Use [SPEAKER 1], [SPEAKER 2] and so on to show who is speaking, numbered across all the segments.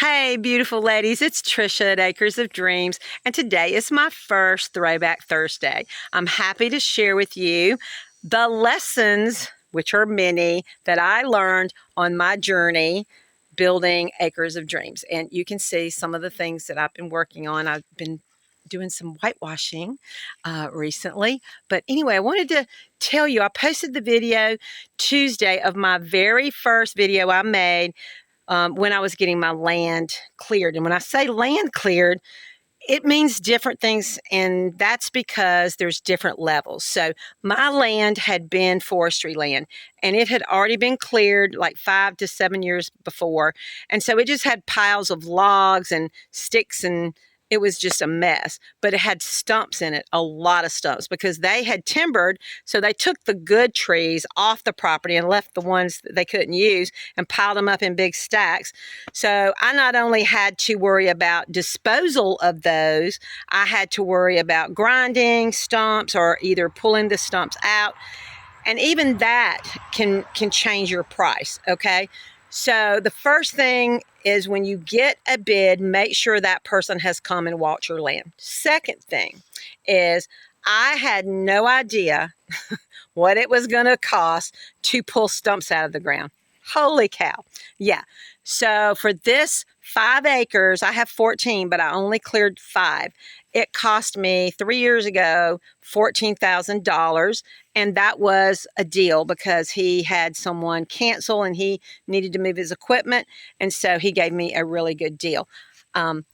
[SPEAKER 1] Hey, beautiful ladies, it's Trisha at Acres of Dreams, and today is my first Throwback Thursday. I'm happy to share with you the lessons, which are many, that I learned on my journey building Acres of Dreams. And you can see some of the things that I've been working on. I've been doing some whitewashing recently. But anyway, I wanted to tell you, I posted the video Tuesday of my very first video I made when I was getting my land cleared. And when I say land cleared, it means different things, and that's because there's different levels. So my land had been forestry land, and it had already been cleared like 5 to 7 years before. And so it just had piles of logs and sticks, and it was just a mess. But it had stumps in it, a lot of stumps, because they had timbered. So they took the good trees off the property and left the ones that they couldn't use and piled them up in big stacks. So I not only had to worry about disposal of those, I had to worry about grinding stumps or either pulling the stumps out. And even that can change your price, okay? So the first thing is when you get a bid, make sure that person has come and walked your land. Second thing is I had no idea what it was going to cost to pull stumps out of the ground. Holy cow. Yeah. So for this 5 acres, I have 14, but I only cleared 5. It cost me 3 years ago $14,000, and that was a deal because he had someone cancel and he needed to move his equipment, and so he gave me a really good deal.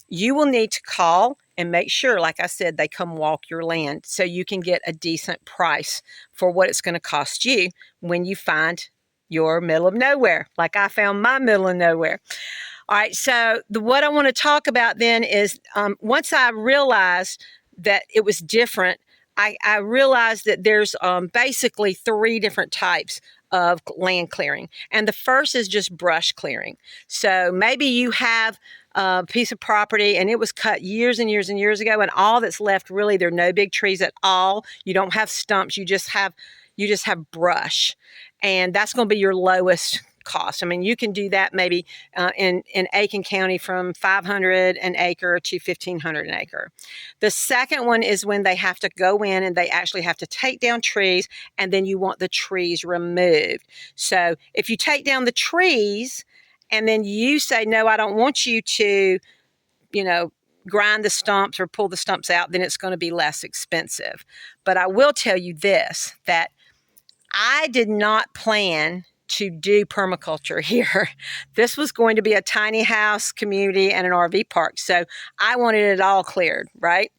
[SPEAKER 1] You will need to call and make sure, like I said, they come walk your land so you can get a decent price for what it's going to cost you when you find your middle of nowhere, like I found my middle of nowhere. All right, so what I want to talk about then is once I realized that it was different, I realized that there's basically 3 different types of land clearing. And the first is just brush clearing. So maybe you have a piece of property and it was cut years and years and years ago, and all that's left, really, there are no big trees at all. You don't have stumps, you just have brush. And that's going to be your lowest cost. I mean, you can do that maybe in Aiken County from $500 an acre to $1,500 an acre. The second one is when they have to go in and they actually have to take down trees, and then you want the trees removed. So if you take down the trees and then you say, no, I don't want you to, grind the stumps or pull the stumps out, then it's going to be less expensive. But I will tell you this, that I did not plan to do permaculture here. This was going to be a tiny house community and an RV park. So I wanted it all cleared, right?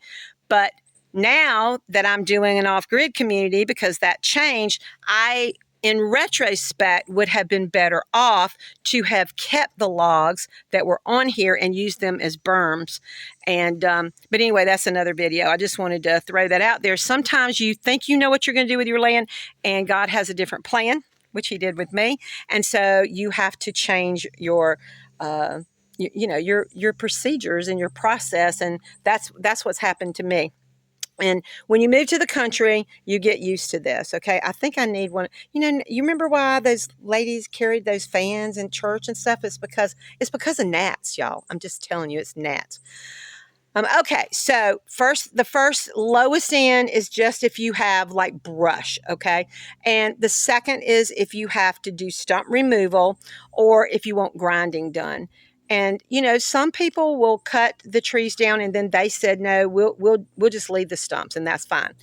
[SPEAKER 1] But now that I'm doing an off-grid community, because that changed, I, in retrospect, would have been better off to have kept the logs that were on here and used them as berms. And but anyway, that's another video. I just wanted to throw that out there. Sometimes you think you know what you're going to do with your land, and God has a different plan, which he did with me. And so you have to change your your procedures and your process, and that's what's happened to me. And when you move to the country, you get used to this, okay? I think I need one. You remember why those ladies carried those fans in church and stuff? It's because of gnats, y'all. I'm just telling you, it's gnats. Okay, so the first lowest end is just if you have like brush, okay? And the second is if you have to do stump removal or if you want grinding done. And, some people will cut the trees down and then they said, no, we'll just leave the stumps, and that's fine.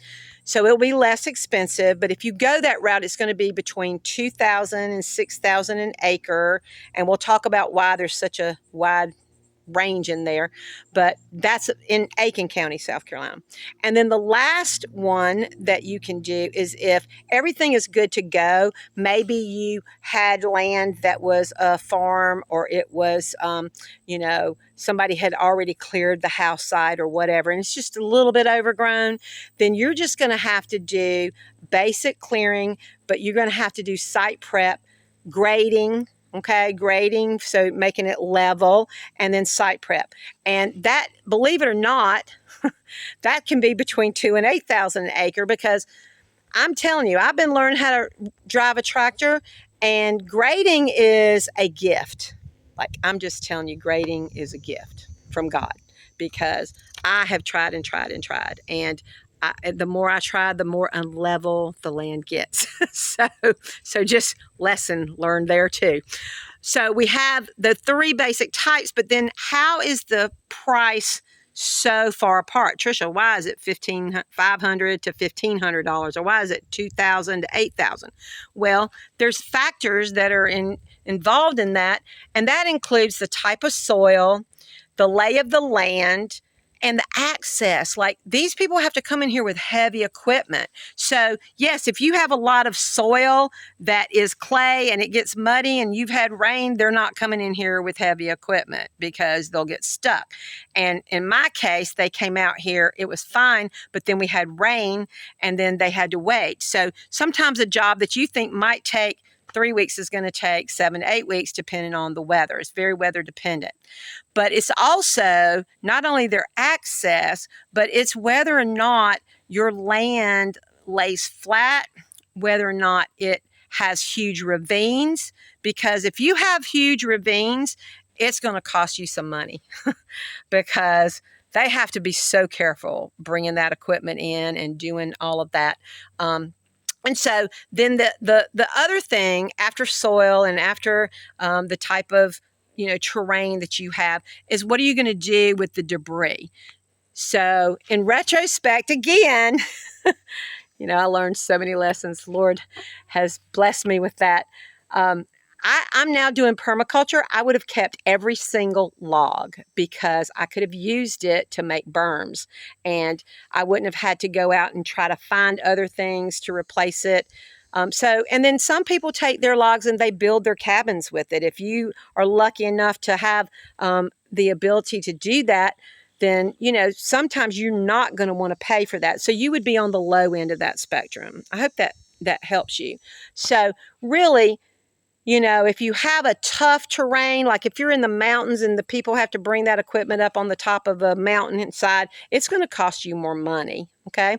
[SPEAKER 1] So it'll be less expensive, but if you go that route, it's going to be between $2,000 and $6,000 an acre. And we'll talk about why there's such a wide range in there, but that's in Aiken County, South Carolina. And then the last one that you can do is if everything is good to go, maybe you had land that was a farm, or it was, somebody had already cleared the house site or whatever, and it's just a little bit overgrown, then you're just going to have to do basic clearing, but you're going to have to do site prep, grading, okay, grading, so making it level, and then site prep. And that, believe it or not, that can be between $2,000 and $8,000 an acre, because I'm telling you, I've been learning how to drive a tractor, and grading is a gift. Like, I'm just telling you, grading is a gift from God, because I have tried and tried and tried. And the more I try, the more unlevel the land gets. so just lesson learned there too. So we have the three basic types, but then how is the price so far apart? Trisha, why is it $500 to $1,500, or why is it $2,000 to $8,000? Well, there's factors that are involved in that, and that includes the type of soil, the lay of the land, and the access. Like, these people have to come in here with heavy equipment. So yes, if you have a lot of soil that is clay and it gets muddy and you've had rain, they're not coming in here with heavy equipment because they'll get stuck. And in my case, they came out here, it was fine, but then we had rain and then they had to wait. So sometimes a job that you think might take 3 weeks is going to take 7 to 8 weeks, depending on the weather. It's very weather dependent. But it's also not only their access, but it's whether or not your land lays flat, whether or not it has huge ravines. Because if you have huge ravines, it's going to cost you some money because they have to be so careful bringing that equipment in and doing all of that. And so then the other thing, after soil and after the type of terrain that you have, is what are you going to do with the debris? So in retrospect, again, I learned so many lessons. Lord has blessed me with that. I'm now doing permaculture. I would have kept every single log because I could have used it to make berms, and I wouldn't have had to go out and try to find other things to replace it. And then some people take their logs and they build their cabins with it. If you are lucky enough to have the ability to do that, then, sometimes you're not going to want to pay for that. So you would be on the low end of that spectrum. I hope that helps you. So really, if you have a tough terrain, like if you're in the mountains and the people have to bring that equipment up on the top of a mountainside, it's going to cost you more money. Okay.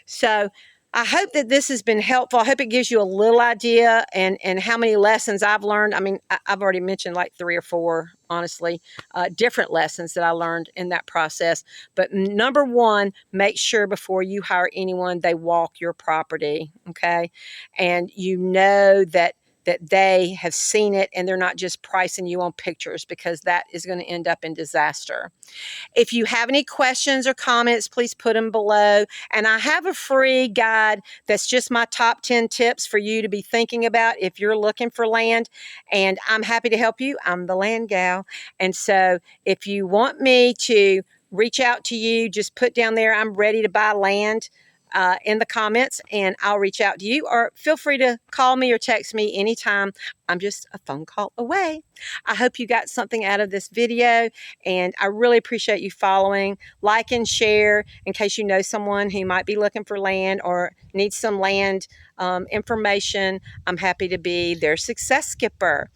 [SPEAKER 1] So I hope that this has been helpful. I hope it gives you a little idea and how many lessons I've learned. I mean, I've already mentioned like 3 or 4, honestly, different lessons that I learned in that process. But number one, make sure before you hire anyone, they walk your property. Okay. And that they have seen it and they're not just pricing you on pictures, because that is going to end up in disaster. If you have any questions or comments, please put them below. And I have a free guide that's just my top 10 tips for you to be thinking about if you're looking for land. And I'm happy to help you. I'm the land gal. And so if you want me to reach out to you, just put down there, I'm ready to buy land, in the comments, and I'll reach out to you, or feel free to call me or text me anytime. I'm just a phone call away. I hope you got something out of this video, and I really appreciate you following, like, and share in case you know someone who might be looking for land or needs some land information. I'm happy to be their success skipper.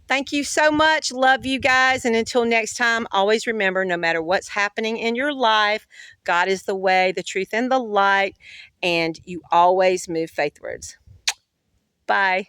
[SPEAKER 1] Thank you so much. Love you guys. And until next time, always remember, no matter what's happening in your life, God is the way, the truth, and the light. And you always move faithwards. Bye.